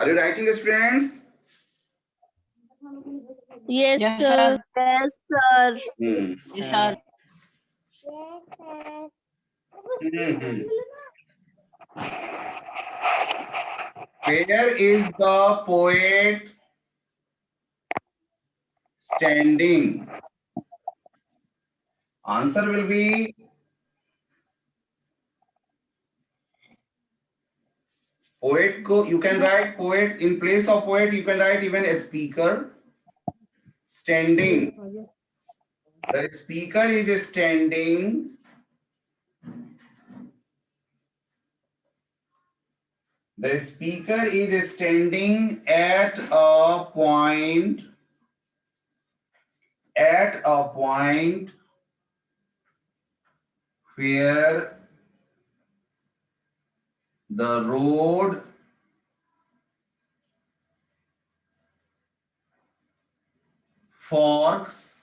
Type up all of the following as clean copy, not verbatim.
Are you writing, students? Yes, Yes, sir. sir. Yes, sir. Yes, sir. Where is the poet standing? Answer will be poet. You can write poet in place of poet. You can write even a speaker standing. The speaker is standing. The speaker is standing at a point where the road forks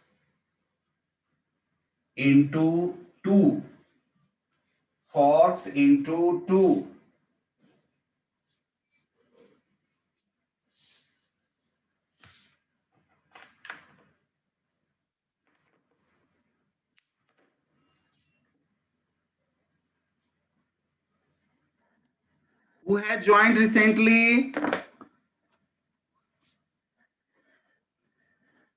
into two. Who has joined recently?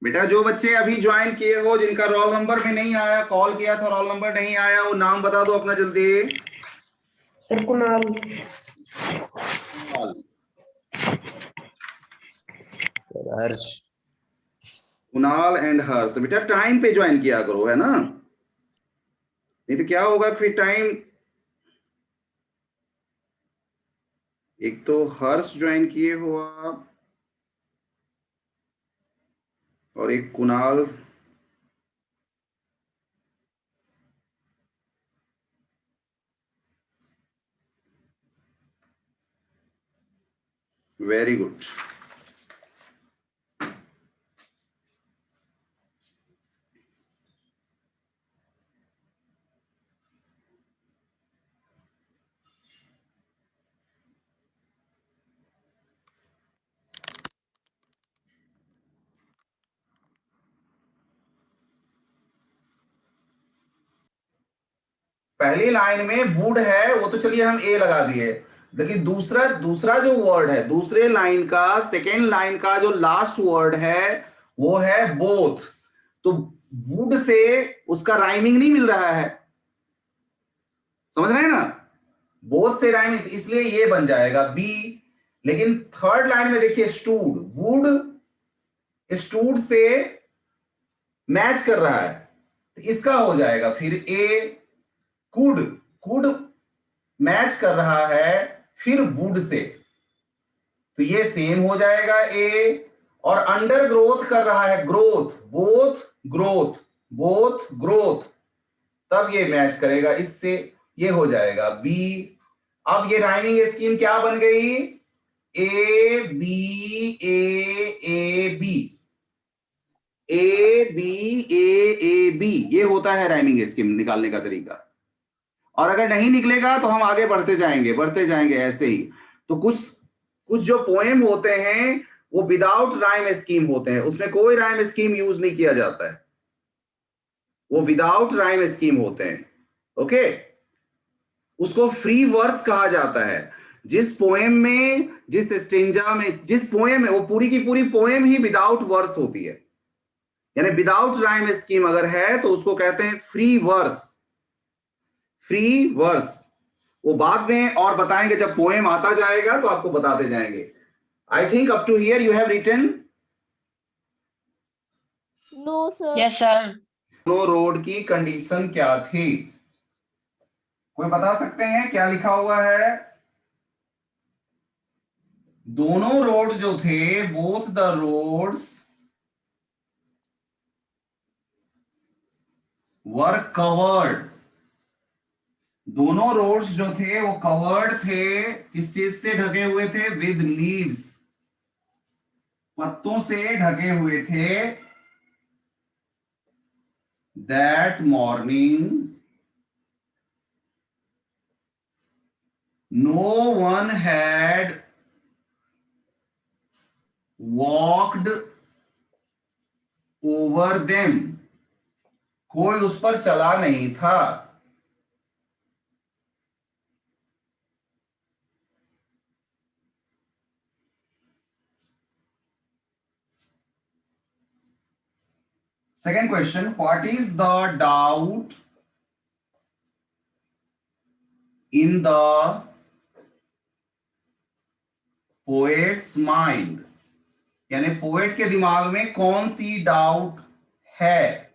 बेटा जो बच्चे अभी join किए हो, जिनका roll number में नहीं आया, कॉल किया था रोल नंबर नहीं आया, वो नाम बता दो अपना जल्दी। सर कुणाल। हर्ष। कुणाल एंड हर्ष। बेटा टाइम पे ज्वाइन किया करो, है ना, नहीं तो क्या होगा फिर टाइम। एक तो हर्ष ज्वाइन किए हो आप, और एक कुणाल। Very good. पहली लाइन में वुड है, वो तो चलिए हम ए लगा दिए, लेकिन दूसरा जो वर्ड है, दूसरे लाइन का, सेकेंड लाइन का जो लास्ट वर्ड है वो है बोथ। तो वुड से उसका राइमिंग नहीं मिल रहा है, समझ रहे हैं ना, बोथ से राइमिंग, इसलिए ये बन जाएगा बी। लेकिन थर्ड लाइन में देखिए स्टूड, वुड स्टूड से मैच कर रहा है, तो इसका हो जाएगा फिर ए। कुड मैच कर रहा है फिर वुड से, तो ये सेम हो जाएगा ए। और अंडर ग्रोथ कर रहा है ग्रोथ, बोथ ग्रोथ, तब ये मैच करेगा इससे, ये हो जाएगा बी। अब ये राइमिंग स्कीम क्या बन गई? A B A B, A B, ये होता है राइमिंग स्कीम निकालने का तरीका। और अगर नहीं निकलेगा तो हम आगे बढ़ते जाएंगे ऐसे ही। तो कुछ जो पोएम होते हैं वो विदाउट राइम स्कीम होते हैं, उसमें कोई राइम स्कीम यूज नहीं किया जाता है, वो विदाउट राइम स्कीम होते हैं। ओके, उसको फ्री वर्स कहा जाता है। जिस पोएम में, जिस स्टेंजा में, जिस पोएम में, वो पूरी की पूरी पोएम ही विदाउट वर्स होती है, यानी विदाउट राइम स्कीम अगर है तो उसको कहते हैं फ्री वर्स। वो बाद में और बताएंगे, जब पोएम आता जाएगा तो आपको बताते जाएंगे। I think up to here you have written. No, sir. Yes, sir. दोनों रोड की कंडीशन क्या थी? कोई बता सकते हैं क्या लिखा हुआ है? दोनों रोड जो थे, both the roads were covered. दोनों रोड्स जो थे वो कवर्ड थे, किस चीज से ढके हुए थे? विद लीव्स, पत्तों से ढके हुए थे। That morning no one had walked over them, कोई उस पर चला नहीं था। Second question, what is the doubt in the poet's mind? यानी पोएट के दिमाग में कौन सी डाउट है?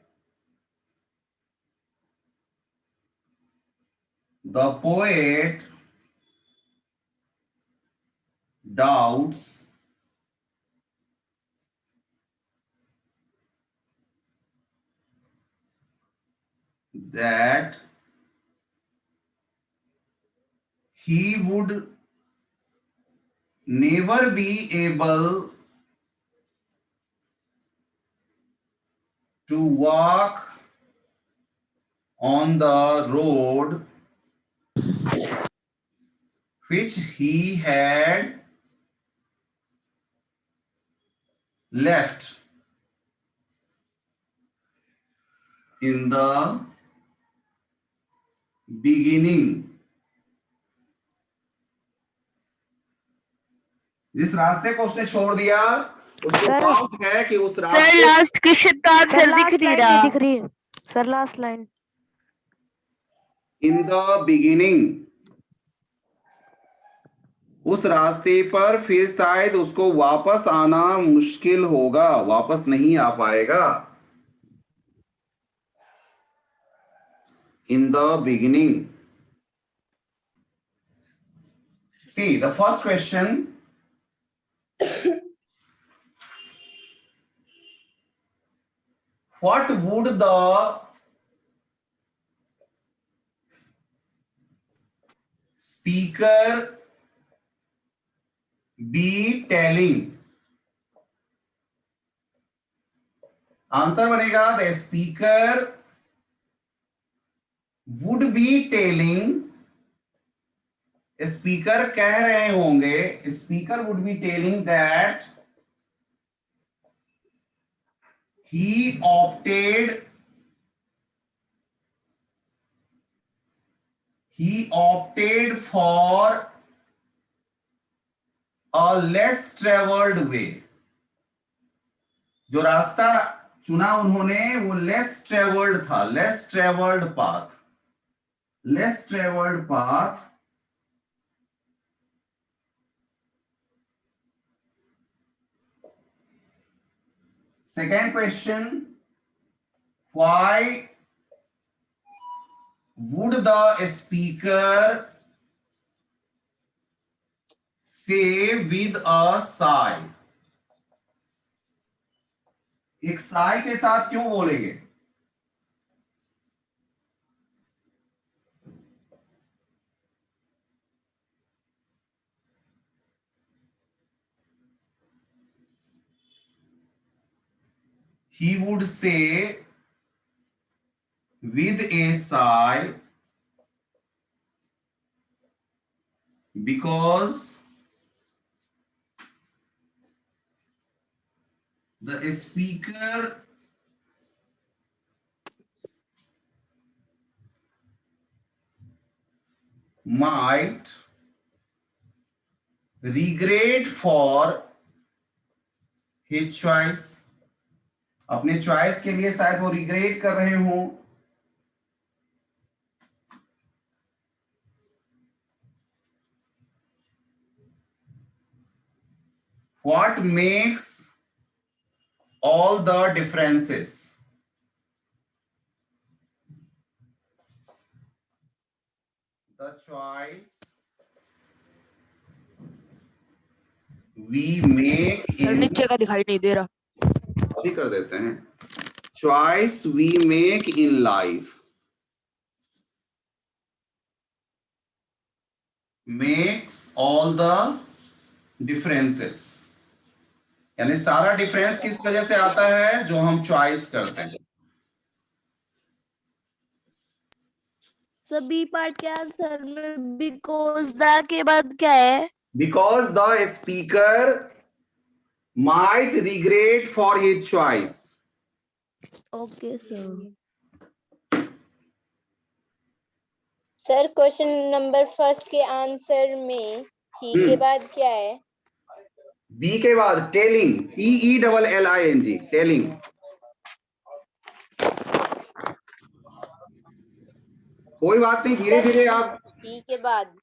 The poet doubts that he would never be able to walk on the road which he had left in the beginning. जिस रास्ते को उसने छोड़ दिया उसको सर। डाउट है कि उस सर रास्ते लास्ट क्वेश्चन का सर आंसर लास्ट दिख नहीं लाइन रहा। नहीं दिख रही है। Sir last line in the beginning, उस रास्ते पर फिर शायद उसको वापस आना मुश्किल होगा, वापस नहीं आ पाएगा। In the beginning. See, the first question, what would the speaker be telling? Answer बनेगा the speaker would be telling, speaker कह रहे होंगे, speaker would be telling that he opted for a less traveled way. जो रास्ता चुना उन्होंने वो less travelled था, less travelled path. Second question, why would the speaker say with a sigh? एक साई के साथ क्यों बोलेंगे? He would say with a sigh because the speaker might regret for his choice, अपने चॉइस के लिए शायद वो रिग्रेट कर रहे हों। What makes all the differences? The choice we make sir in, नीचे का दिखाई नहीं दे रहा। अभी कर देते हैं। Choice we make in life makes all the differences. यानी सारा डिफरेंस किस वजह से आता है? जो हम चॉइस करते हैं। सभी पार्ट के आंसर में बिकॉज द के बाद क्या है? Because the speaker might regret for his choice. Okay sir. Sir question number first के आंसर में ही के बाद क्या है? बी के बाद टेलिंग, TELLING, टेलिंग। कोई बात नहीं, धीरे धीरे आप ही के बाद